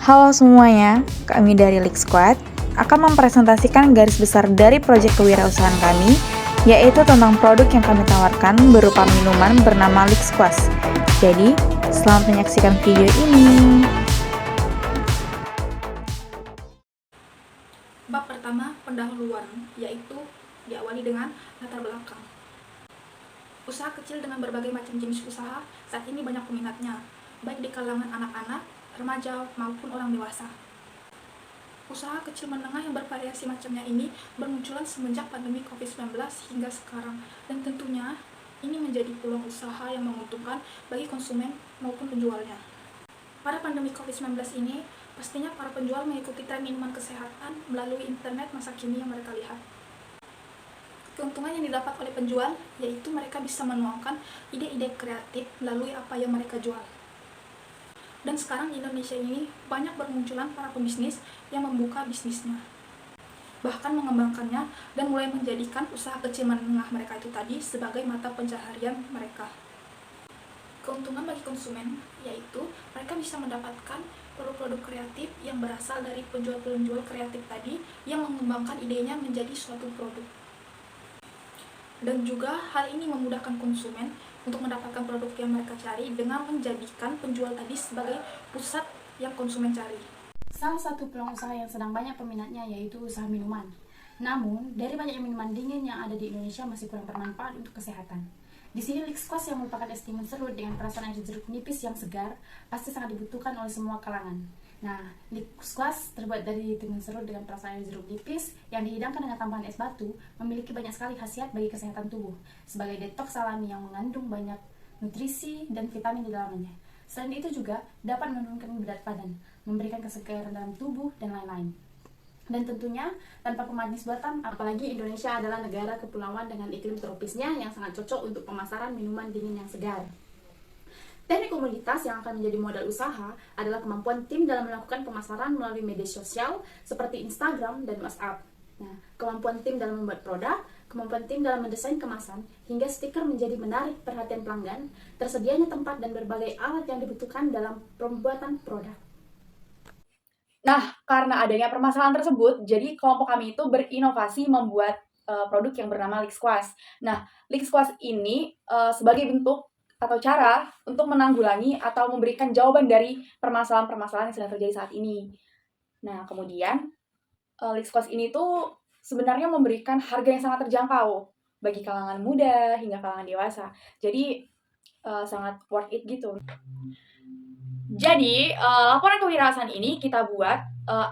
Halo semuanya, kami dari Leak Squad akan mempresentasikan garis besar dari proyek kewirausahaan kami, yaitu tentang produk yang kami tawarkan berupa minuman bernama Leak Squash. Jadi, selamat menyaksikan video ini. Bab pertama, pendahuluan, yaitu diawali dengan latar belakang. Usaha kecil dengan berbagai macam jenis usaha saat ini banyak peminatnya, baik di kalangan anak-anak, remaja, maupun orang dewasa. Usaha kecil menengah yang bervariasi macamnya ini bermunculan semenjak pandemi COVID-19 hingga sekarang, dan tentunya ini menjadi peluang usaha yang menguntungkan bagi konsumen maupun penjualnya. Pada pandemi COVID-19 ini, pastinya para penjual mengikuti tren minuman kesehatan melalui internet masa kini yang mereka lihat. Keuntungan yang didapat oleh penjual yaitu mereka bisa menuangkan ide-ide kreatif melalui apa yang mereka jual. Dan sekarang di Indonesia ini banyak bermunculan para pembisnis yang membuka bisnisnya, bahkan mengembangkannya dan mulai menjadikan usaha kecil menengah mereka itu tadi sebagai mata pencaharian mereka. Keuntungan bagi konsumen yaitu mereka bisa mendapatkan produk-produk kreatif yang berasal dari penjual-penjual kreatif tadi yang mengembangkan idenya menjadi suatu produk. Dan juga hal ini memudahkan konsumen untuk mendapatkan produk yang mereka cari dengan menjadikan penjual tadi sebagai pusat yang konsumen cari. Salah satu peluang usaha yang sedang banyak peminatnya yaitu usaha minuman. Namun, dari banyaknya minuman dingin yang ada di Indonesia masih kurang bermanfaat untuk kesehatan. Di sini Leak Squash yang merupakan es timun serut dengan perasaan air jeruk nipis yang segar pasti sangat dibutuhkan oleh semua kalangan. Nah, Leak Squash terbuat dari timun serut dengan perasaan air jeruk nipis yang dihidangkan dengan tambahan es batu memiliki banyak sekali khasiat bagi kesehatan tubuh sebagai detoks alami yang mengandung banyak nutrisi dan vitamin di dalamnya. Selain itu juga dapat menurunkan berat badan, memberikan kesegaran dalam tubuh, dan lain-lain. Dan tentunya tanpa pemanis buatan, apalagi Indonesia adalah negara kepulauan dengan iklim tropisnya yang sangat cocok untuk pemasaran minuman dingin yang segar. Teknik komoditas yang akan menjadi modal usaha adalah kemampuan tim dalam melakukan pemasaran melalui media sosial seperti Instagram dan WhatsApp. Nah, kemampuan tim dalam membuat produk, kemampuan tim dalam mendesain kemasan, hingga stiker menjadi menarik perhatian pelanggan, tersedianya tempat dan berbagai alat yang dibutuhkan dalam pembuatan produk. Nah, karena adanya permasalahan tersebut, jadi kelompok kami itu berinovasi membuat produk yang bernama Leak Squash. Nah, Leak Squash ini sebagai bentuk atau cara untuk menanggulangi atau memberikan jawaban dari permasalahan-permasalahan yang sedang terjadi saat ini. Nah, kemudian Leak Squash ini tuh sebenarnya memberikan harga yang sangat terjangkau bagi kalangan muda hingga kalangan dewasa. Jadi sangat worth it gitu. Jadi, laporan kewirausahaan ini kita buat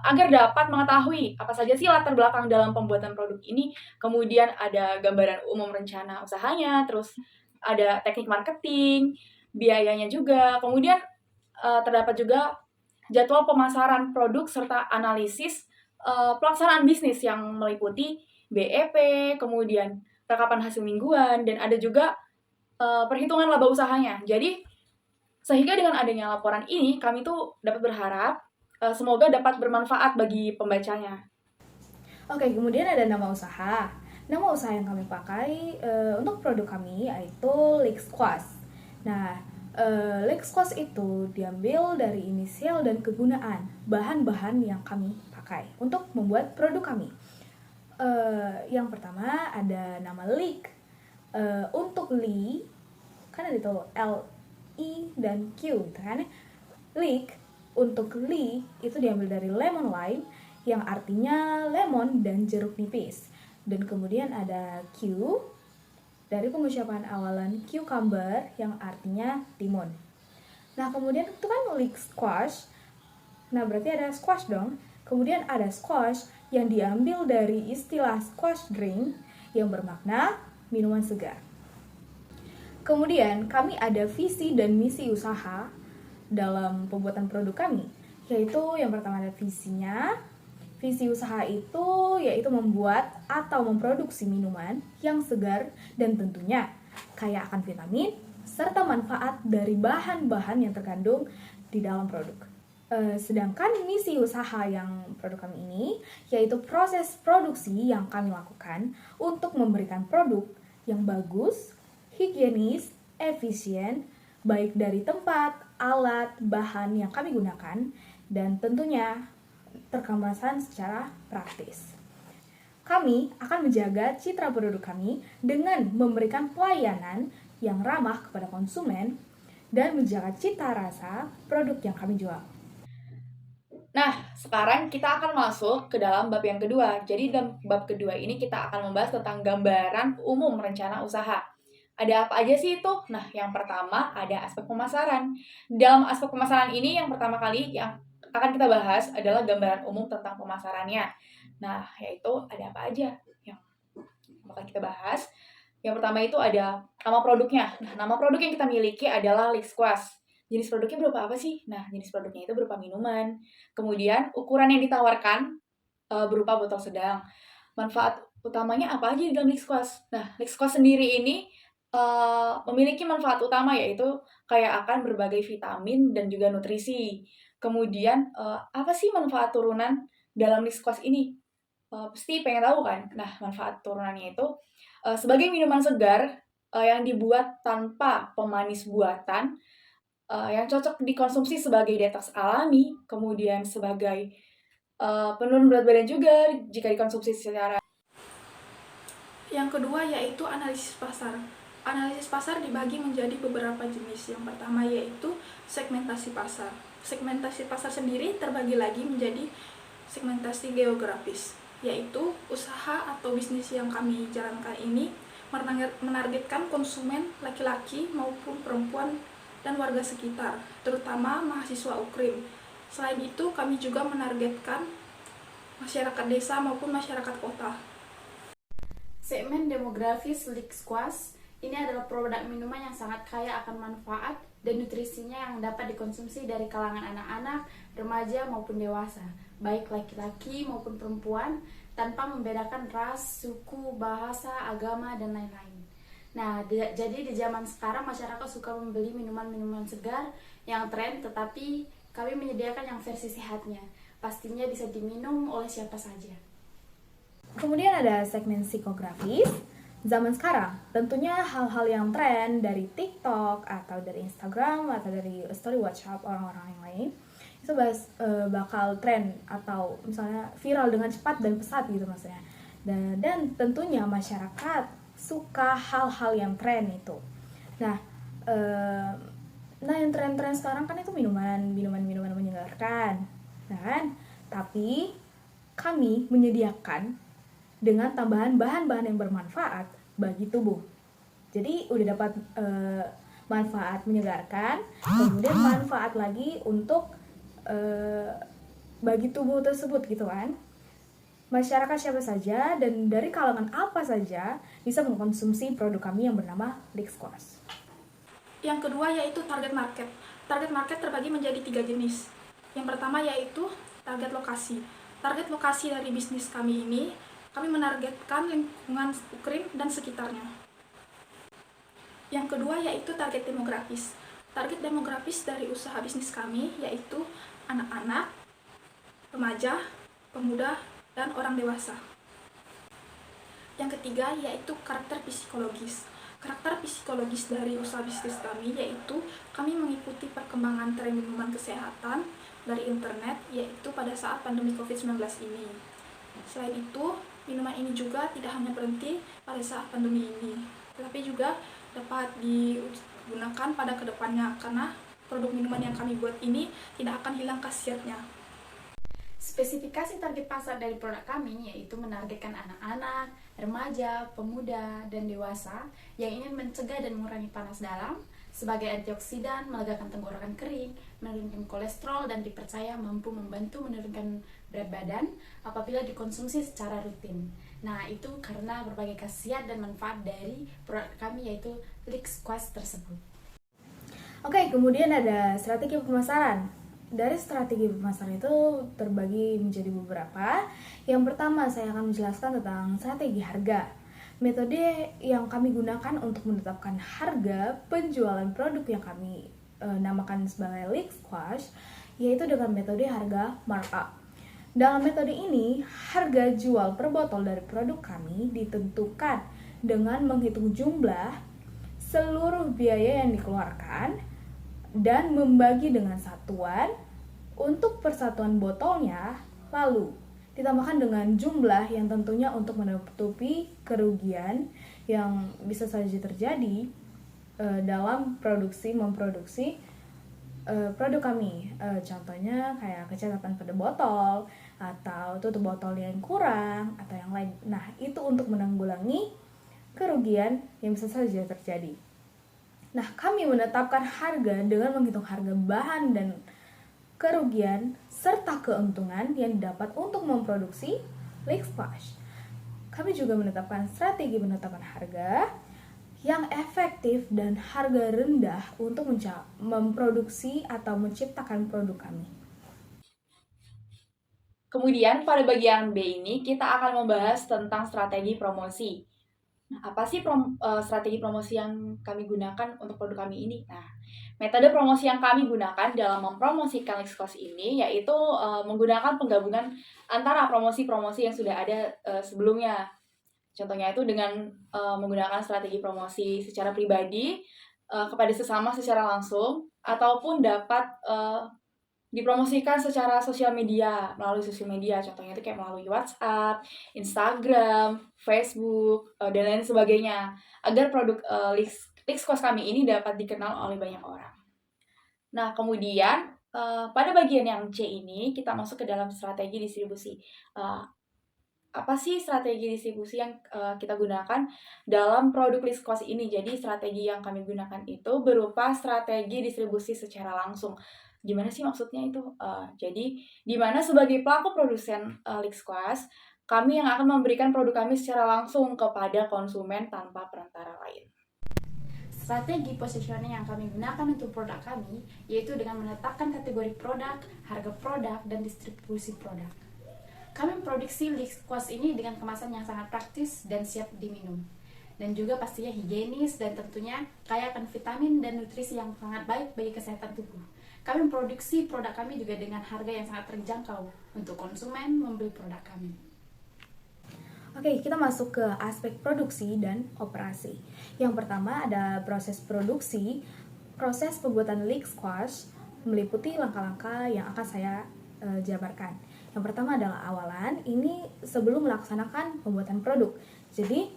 agar dapat mengetahui apa saja sih latar belakang dalam pembuatan produk ini, kemudian ada gambaran umum rencana usahanya, terus ada teknik marketing, biayanya juga, kemudian terdapat juga jadwal pemasaran produk serta analisis pelaksanaan bisnis yang meliputi BEP, kemudian rekapan hasil mingguan, dan ada juga perhitungan laba usahanya. Jadi, sehingga dengan adanya laporan ini, kami tuh dapat berharap semoga dapat bermanfaat bagi pembacanya. Oke, kemudian ada nama usaha. Nama usaha yang kami pakai untuk produk kami yaitu Leak Squash. Nah, Leak Squash itu diambil dari inisial dan kegunaan bahan-bahan yang kami pakai untuk membuat produk kami. Yang pertama ada nama Leak. Untuk Lee, kan ada itu L, I, dan Q, gitu kan? Leak untuk Lee itu diambil dari lemon lime yang artinya lemon dan jeruk nipis. Dan kemudian ada Q dari pengucapan awalan cucumber yang artinya timun. Nah, kemudian itu kan Leak Squash. Nah, berarti ada squash dong. Kemudian ada squash yang diambil dari istilah squash drink yang bermakna minuman segar. Kemudian kami ada visi dan misi usaha dalam pembuatan produk kami, yaitu yang pertama ada visinya. Visi usaha itu yaitu membuat atau memproduksi minuman yang segar dan tentunya kaya akan vitamin serta manfaat dari bahan-bahan yang terkandung di dalam produk. Sedangkan misi usaha yang produk kami ini yaitu proses produksi yang kami lakukan untuk memberikan produk yang bagus, higienis, efisien, baik dari tempat, alat, bahan yang kami gunakan, dan tentunya terkemasan secara praktis. Kami akan menjaga citra produk kami dengan memberikan pelayanan yang ramah kepada konsumen dan menjaga cita rasa produk yang kami jual. Nah, sekarang kita akan masuk ke dalam bab yang kedua. Jadi dalam bab kedua ini kita akan membahas tentang gambaran umum rencana usaha. Ada apa aja sih itu? Nah, yang pertama ada aspek pemasaran. Dalam aspek pemasaran ini yang pertama kali yang akan kita bahas adalah gambaran umum tentang pemasarannya. Nah, yaitu ada apa aja yang bakal kita bahas. Yang pertama itu ada nama produknya. Nah, nama produk yang kita miliki adalah LixQuas. Jenis produknya berupa apa sih? Nah, jenis produknya itu berupa minuman. Kemudian, ukuran yang ditawarkan berupa botol sedang. Manfaat utamanya apa aja di dalam LixQuas? Nah, LixQuas sendiri ini memiliki manfaat utama yaitu kayak akan berbagai vitamin dan juga nutrisi. Kemudian, apa sih manfaat turunan dalam LixQuas ini? Pasti pengen tahu kan? Nah, manfaat turunannya itu sebagai minuman segar yang dibuat tanpa pemanis buatan, yang cocok dikonsumsi sebagai detox alami, kemudian sebagai penurun berat badan juga jika dikonsumsi secara. Yang kedua yaitu analisis pasar. Analisis pasar dibagi menjadi beberapa jenis. Yang pertama yaitu segmentasi pasar. Segmentasi pasar sendiri terbagi lagi menjadi segmentasi geografis, yaitu usaha atau bisnis yang kami jalankan ini menargetkan konsumen laki-laki maupun perempuan dan warga sekitar, terutama mahasiswa UKRIM. Selain itu, kami juga menargetkan masyarakat desa maupun masyarakat kota. Segmen demografis LixQuas ini adalah produk minuman yang sangat kaya akan manfaat dan nutrisinya yang dapat dikonsumsi dari kalangan anak-anak, remaja maupun dewasa, baik laki-laki maupun perempuan, tanpa membedakan ras, suku, bahasa, agama, dan lain-lain. Nah, jadi di zaman sekarang masyarakat suka membeli minuman-minuman segar yang tren, tetapi kami menyediakan yang versi sehatnya. Pastinya bisa diminum oleh siapa saja. Kemudian ada segmen psikografis. Zaman sekarang, tentunya hal-hal yang tren dari TikTok atau dari Instagram atau dari story WhatsApp orang-orang yang lain itu bakal tren atau misalnya viral dengan cepat dan pesat gitu maksudnya. Dan tentunya masyarakat suka hal-hal yang tren itu. Nah, yang tren-tren sekarang kan itu minuman menyegarkan, nah kan? Tapi kami menyediakan dengan tambahan bahan-bahan yang bermanfaat bagi tubuh. Jadi udah dapat manfaat menyegarkan, kemudian manfaat lagi untuk bagi tubuh tersebut gitu kan. Masyarakat siapa saja dan dari kalangan apa saja bisa mengkonsumsi produk kami yang bernama LixQuas. Yang kedua yaitu target market. Target market terbagi menjadi 3 jenis. Yang pertama yaitu target lokasi. Target lokasi dari bisnis kami ini, kami menargetkan lingkungan UKRIM dan sekitarnya. Yang kedua yaitu target demografis. Target demografis dari usaha bisnis kami yaitu anak-anak, remaja, pemuda, dan orang dewasa. Yang ketiga yaitu karakter psikologis. Karakter psikologis dari usaha bisnis kami yaitu kami mengikuti perkembangan tren minuman kesehatan dari internet yaitu pada saat pandemi COVID-19 ini. Selain itu, minuman ini juga tidak hanya berhenti pada saat pandemi ini, tetapi juga dapat digunakan pada kedepannya karena produk minuman yang kami buat ini tidak akan hilang khasiatnya. Spesifikasi target pasar dari produk kami yaitu menargetkan anak-anak, remaja, pemuda, dan dewasa yang ingin mencegah dan mengurangi panas dalam sebagai antioksidan, melegakan tenggorokan kering, menurunkan kolesterol, dan dipercaya mampu membantu menurunkan berat badan apabila dikonsumsi secara rutin. Nah, itu karena berbagai khasiat dan manfaat dari produk kami yaitu LixQuas tersebut. Oke, kemudian ada strategi pemasaran. Dari strategi pemasaran itu terbagi menjadi beberapa. Yang pertama, saya akan menjelaskan tentang strategi harga. Metode yang kami gunakan untuk menetapkan harga penjualan produk yang kami namakan sebagai LixQuas, yaitu dengan metode harga markup. Dalam metode ini, harga jual per botol dari produk kami ditentukan dengan menghitung jumlah seluruh biaya yang dikeluarkan dan membagi dengan satuan untuk persatuan botolnya, lalu ditambahkan dengan jumlah yang tentunya untuk menutupi kerugian yang bisa saja terjadi dalam memproduksi produk kami. Contohnya kayak kecacatan pada botol atau tutup botol yang kurang atau yang lain. Nah, itu untuk menanggulangi kerugian yang bisa saja terjadi. Nah, kami menetapkan harga dengan menghitung harga bahan dan kerugian serta keuntungan yang didapat untuk memproduksi Lixquash. Kami juga menetapkan strategi penetapan harga yang efektif dan harga rendah untuk memproduksi atau menciptakan produk kami. Kemudian pada bagian B ini kita akan membahas tentang strategi promosi. Nah, apa sih strategi promosi yang kami gunakan untuk produk kami ini? Nah, metode promosi yang kami gunakan dalam mempromosikan Lixquash ini yaitu menggunakan penggabungan antara promosi-promosi yang sudah ada sebelumnya. Contohnya itu dengan menggunakan strategi promosi secara pribadi kepada sesama secara langsung ataupun dapat dipromosikan secara sosial media, melalui sosial media. Contohnya itu kayak melalui WhatsApp, Instagram, Facebook, dan lain sebagainya. Agar produk Lixquash kami ini dapat dikenal oleh banyak orang. Nah, kemudian pada bagian yang C ini kita masuk ke dalam strategi distribusi. Apa sih strategi distribusi yang kita gunakan dalam produk Lixquash ini? Jadi strategi yang kami gunakan itu berupa strategi distribusi secara langsung. Gimana sih maksudnya itu? Jadi di mana sebagai pelaku produsen Lixquash, kami yang akan memberikan produk kami secara langsung kepada konsumen tanpa perantara lain. Strategi positioning yang kami gunakan untuk produk kami yaitu dengan menetapkan kategori produk, harga produk, dan distribusi produk. Kami memproduksi Lixquash ini dengan kemasan yang sangat praktis dan siap diminum. Dan juga pastinya higienis dan tentunya kaya akan vitamin dan nutrisi yang sangat baik bagi kesehatan tubuh. Kami memproduksi produk kami juga dengan harga yang sangat terjangkau untuk konsumen membeli produk kami. Oke, kita masuk ke aspek produksi dan operasi. Yang pertama ada proses produksi. Proses pembuatan Lixquash meliputi langkah-langkah yang akan saya jabarkan. Yang pertama adalah awalan, ini sebelum melaksanakan pembuatan produk. Jadi,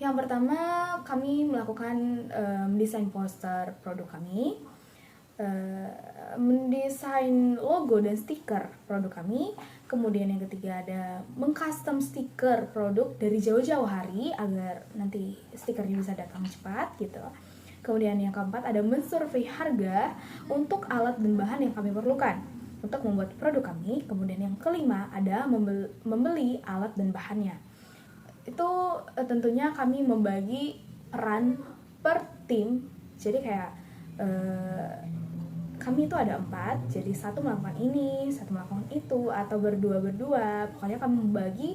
yang pertama kami melakukan mendesain poster produk kami, mendesain logo dan stiker produk kami. Kemudian yang ketiga ada mengcustom stiker produk dari jauh-jauh hari agar nanti stikernya bisa datang cepat gitu. Kemudian yang keempat ada mensurvei harga untuk alat dan bahan yang kami perlukan untuk membuat produk kami. Kemudian yang kelima ada membeli alat dan bahannya. Itu tentunya kami membagi peran per tim. Jadi kayak kami itu ada 4, jadi satu melakukan ini, satu melakukan itu, atau berdua. Pokoknya kami membagi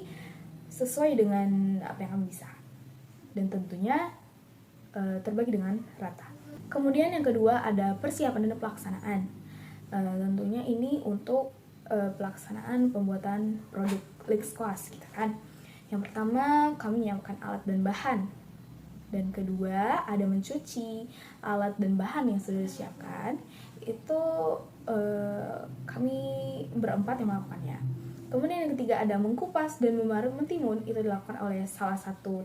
sesuai dengan apa yang kami bisa. Dan tentunya terbagi dengan rata. Kemudian yang kedua ada persiapan dan pelaksanaan. Tentunya ini untuk pelaksanaan pembuatan produk Lixquash gitu kan. Yang pertama kami menyiapkan alat dan bahan. Dan kedua ada mencuci alat dan bahan yang sudah disiapkan. Itu kami berempat yang melakukannya. Kemudian yang ketiga ada mengkupas dan mentimun, itu dilakukan oleh salah satu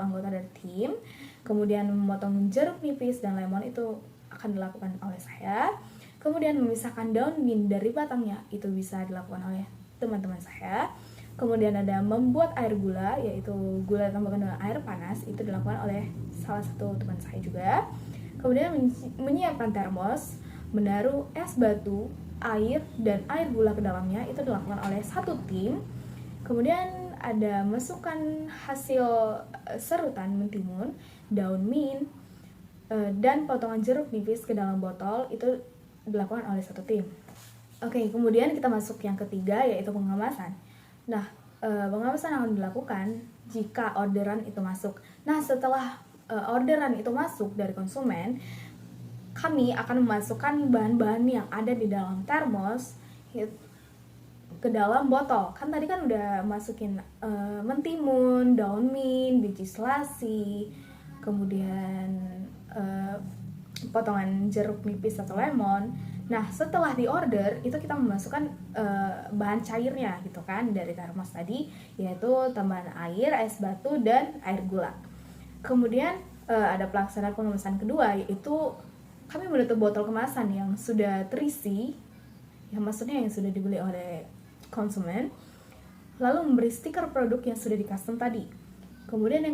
anggota dari tim. Kemudian memotong jeruk nipis dan lemon itu akan dilakukan oleh saya. Kemudian memisahkan daun mint dari batangnya, itu bisa dilakukan oleh teman-teman saya. Kemudian ada membuat air gula, yaitu gula ditambahkan dengan air panas, itu dilakukan oleh salah satu teman saya juga. Kemudian menyiapkan termos, menaruh es batu, air, dan air gula ke dalamnya, itu dilakukan oleh satu tim. Kemudian ada masukkan hasil serutan mentimun, daun mint, dan potongan jeruk nipis ke dalam botol, itu dilakukan oleh satu tim. Oke, kemudian kita masuk yang ketiga, yaitu pengemasan. Nah, pengemasan akan dilakukan jika orderan itu masuk. Nah, setelah orderan itu masuk dari konsumen, kami akan memasukkan bahan-bahan yang ada di dalam termos ke dalam botol. Kan tadi kan udah masukin mentimun, daun mint, biji selasi, kemudian potongan jeruk nipis atau lemon. Nah, setelah di order itu kita memasukkan bahan cairnya gitu kan dari termos tadi, yaitu tambahan air, es batu, dan air gula. Kemudian ada pelaksanaan pengemesan kedua, yaitu kami menutup botol kemasan yang sudah terisi, yang maksudnya yang sudah dibeli oleh konsumen, lalu memberi stiker produk yang sudah di custom tadi. Kemudian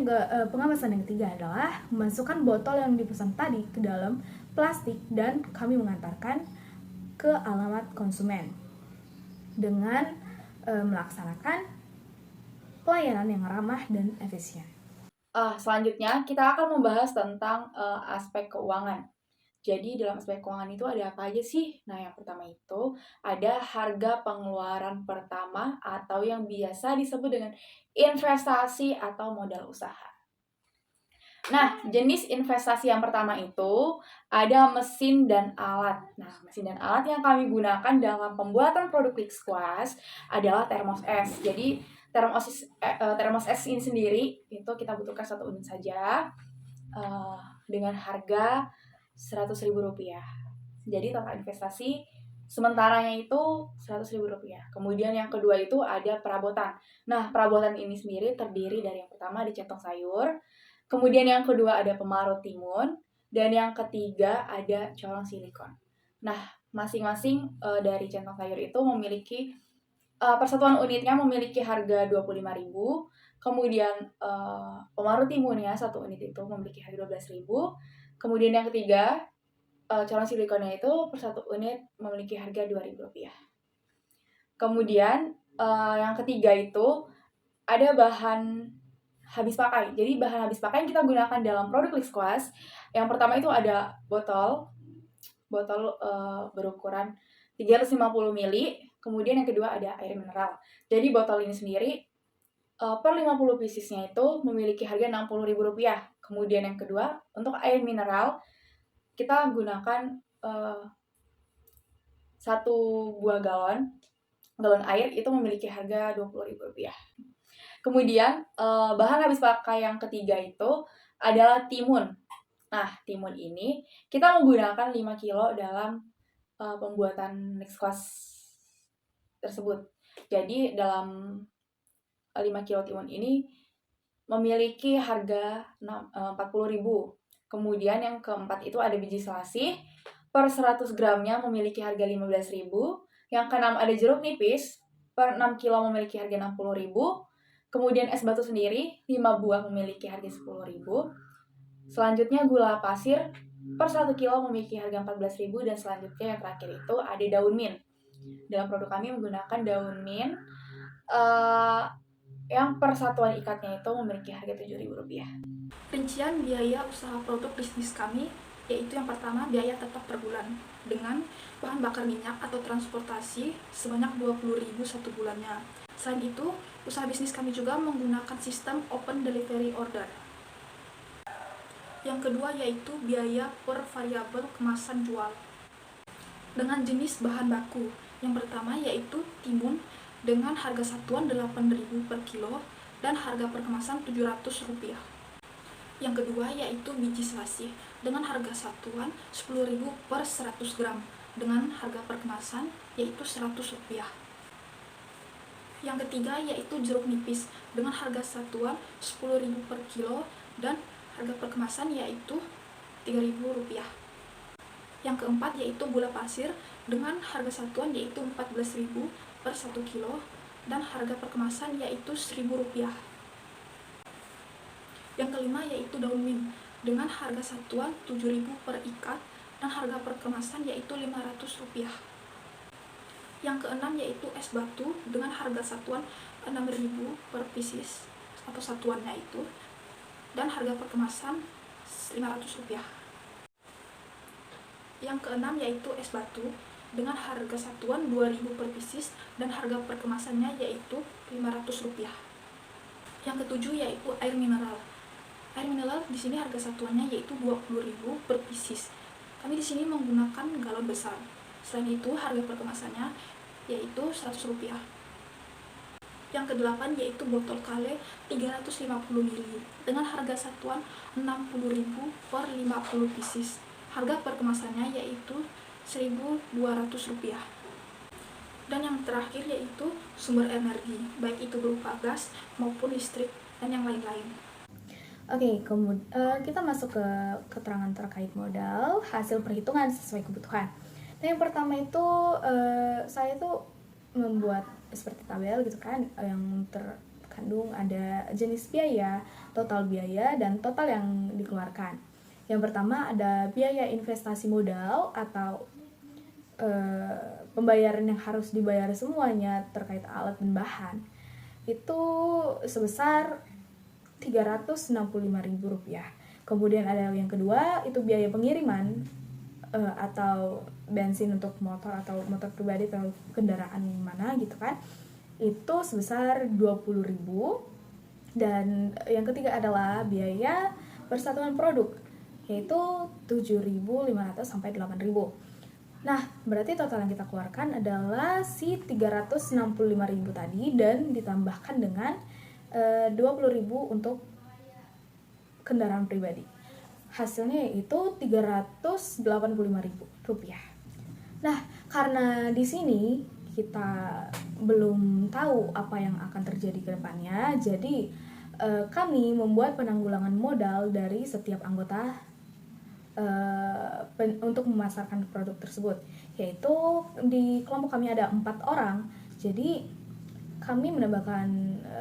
pengemesan yang ketiga adalah memasukkan botol yang dipesan tadi ke dalam plastik dan kami mengantarkan ke alamat konsumen dengan melaksanakan pelayanan yang ramah dan efisien. Selanjutnya kita akan membahas tentang aspek keuangan. Jadi dalam aspek keuangan itu ada apa aja sih? Nah, yang pertama itu ada harga pengeluaran pertama atau yang biasa disebut dengan investasi atau modal usaha. Nah, jenis investasi yang pertama itu ada mesin dan alat. Nah, mesin dan alat yang kami gunakan dalam pembuatan produk LixQuas adalah termos es. Jadi, termos es ini sendiri itu kita butuhkan 1 unit saja dengan harga Rp100.000. Jadi total investasi sementaranya itu Rp100.000. Kemudian yang kedua itu ada perabotan. Nah, perabotan ini sendiri terdiri dari yang pertama ada centong sayur, kemudian yang kedua ada pemarut timun, dan yang ketiga ada corong silikon. Nah, masing-masing dari centong sayur itu memiliki persatuan unitnya memiliki harga Rp25.000. Kemudian pemarut timunnya 1 unit itu memiliki harga Rp12.000. Kemudian yang ketiga, corong silikonnya itu per 1 unit memiliki harga Rp2.000. Kemudian yang ketiga itu ada bahan habis pakai. Jadi bahan habis pakai yang kita gunakan dalam produk LixQuas, yang pertama itu ada botol berukuran 350 ml. Kemudian yang kedua ada air mineral. Jadi botol ini sendiri per 50 piecesnya itu memiliki harga Rp60.000. Kemudian yang kedua, untuk air mineral, kita gunakan 1 buah galon air itu memiliki harga Rp20.000. Kemudian, bahan habis pakai yang ketiga itu adalah timun. Nah, timun ini kita menggunakan 5 kilo dalam pembuatan LixQuas tersebut. Jadi, dalam 5 kilo timun ini memiliki harga Rp40.000. Kemudian yang keempat itu ada biji selasih. Per 100 gramnya memiliki harga Rp15.000. Yang keenam ada jeruk nipis. Per 6 kilo memiliki harga Rp60.000. Kemudian es batu sendiri 5 buah memiliki harga Rp10.000. Selanjutnya gula pasir per 1 kilo memiliki harga Rp14.000. Dan selanjutnya yang terakhir itu ada daun mint. Dalam produk kami menggunakan daun mint yang persatuan ikatnya itu memiliki harga Rp7.000. Rincian biaya usaha produk bisnis kami yaitu yang pertama biaya tetap per bulan dengan bahan bakar minyak atau transportasi sebanyak Rp20.000 1 bulannya. Selain itu, usaha bisnis kami juga menggunakan sistem open delivery order. Yang kedua yaitu biaya per variabel kemasan jual dengan jenis bahan baku. Yang pertama yaitu timun dengan harga satuan Rp8.000 per kilo dan harga per kemasan Rp700. Yang kedua yaitu biji selasih dengan harga satuan Rp10.000 per 100 gram dengan harga per kemasan yaitu Rp100. Yang ketiga yaitu jeruk nipis dengan harga satuan Rp10.000 per kilo dan harga per kemasan yaitu Rp3.000. Yang keempat yaitu gula pasir dengan harga satuan yaitu Rp14.000 per 1 kilo dan harga per kemasan yaitu Rp1.000. Yang kelima yaitu daun mint dengan harga satuan Rp7.000 per ikat dan harga per kemasan yaitu Rp500. Yang keenam yaitu es batu dengan harga satuan Rp6.000 per pieces atau satuannya itu dan harga per kemasan Rp500. Yang keenam yaitu es batu dengan harga satuan Rp2.000 per pieces dan harga per kemasannya yaitu Rp500. Yang ketujuh yaitu air mineral. Air mineral di sini harga satuannya yaitu Rp20.000 per pieces. Kami di sini menggunakan galon besar. Selain itu harga per kemasannya yaitu Rp100. Yang kedelapan yaitu botol kale 350 ml dengan harga satuan Rp60.000 per 50 pieces. Harga per kemasannya yaitu Rp1.200. Dan yang terakhir yaitu sumber energi, baik itu berupa gas maupun listrik dan yang lain-lain. Oke, kita masuk ke keterangan terkait modal, hasil perhitungan sesuai kebutuhan. Nah, yang pertama itu saya tuh membuat seperti tabel gitu kan, yang terkandung ada jenis biaya, total biaya, dan total yang dikeluarkan. Yang pertama ada biaya investasi modal atau pembayaran yang harus dibayar semuanya terkait alat dan bahan. Itu sebesar Rp365.000. Kemudian ada yang kedua, itu biaya pengiriman atau bensin untuk motor atau motor pribadi atau kendaraan mana gitu kan. Itu sebesar Rp20.000. Dan yang ketiga adalah biaya persatuan produk, yaitu Rp7.500 sampai Rp8.000. Nah, berarti total yang kita keluarkan adalah si Rp365.000 tadi dan ditambahkan dengan Rp20.000 untuk kendaraan pribadi. Hasilnya yaitu Rp385.000. Nah, karena di sini kita belum tahu apa yang akan terjadi ke depannya, jadi kami membuat penanggulangan modal dari setiap anggota untuk memasarkan produk tersebut. Yaitu di kelompok kami ada 4 orang, jadi kami menambahkan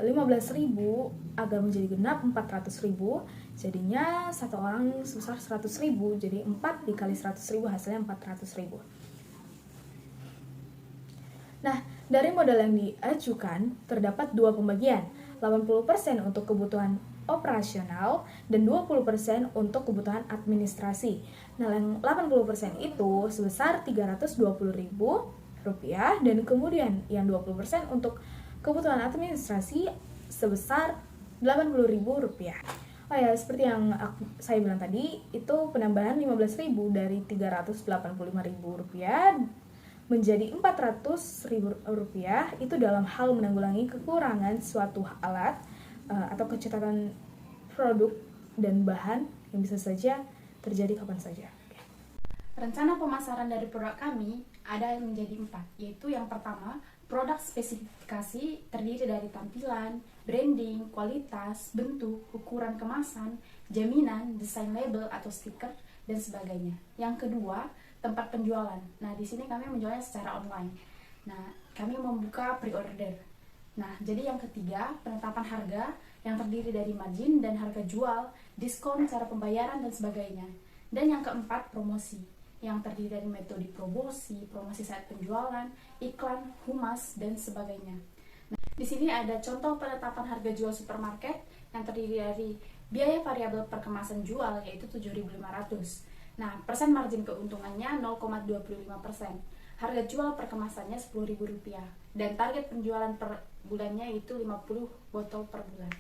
15.000 agar menjadi genap 400.000. Jadinya satu orang sebesar 100.000, jadi 4 dikali 100.000 hasilnya 400.000. Nah, dari modal yang diajukan terdapat 2 pembagian, 80% untuk kebutuhan operasional dan 20% untuk kebutuhan administrasi. Nah, yang 80% itu sebesar Rp320.000 dan kemudian yang 20% untuk kebutuhan administrasi sebesar Rp80.000. Oh ya, seperti yang saya bilang tadi, itu penambahan 15.000 dari Rp385.000 menjadi Rp400.000 itu dalam hal menanggulangi kekurangan suatu alat atau kecacatan produk dan bahan yang bisa saja terjadi kapan saja. Rencana pemasaran dari produk kami ada menjadi 4, yaitu yang pertama, produk spesifikasi terdiri dari tampilan, branding, kualitas, bentuk, ukuran kemasan, jaminan, desain label atau stiker, dan sebagainya. Yang kedua, tempat penjualan. Nah, di sini kami menjualnya secara online. Nah, kami membuka pre-order. Nah, jadi yang ketiga, penetapan harga yang terdiri dari margin dan harga jual, diskon, cara pembayaran, dan sebagainya. Dan yang keempat, promosi, yang terdiri dari metode promosi saat penjualan, iklan, humas, dan sebagainya. Nah, di sini ada contoh penetapan harga jual supermarket yang terdiri dari biaya variabel per kemasan jual yaitu Rp7.500. Nah, persen margin keuntungannya 0,25%. Harga jual per kemasannya Rp10.000 dan target penjualan per bulannya itu 50 botol per bulan.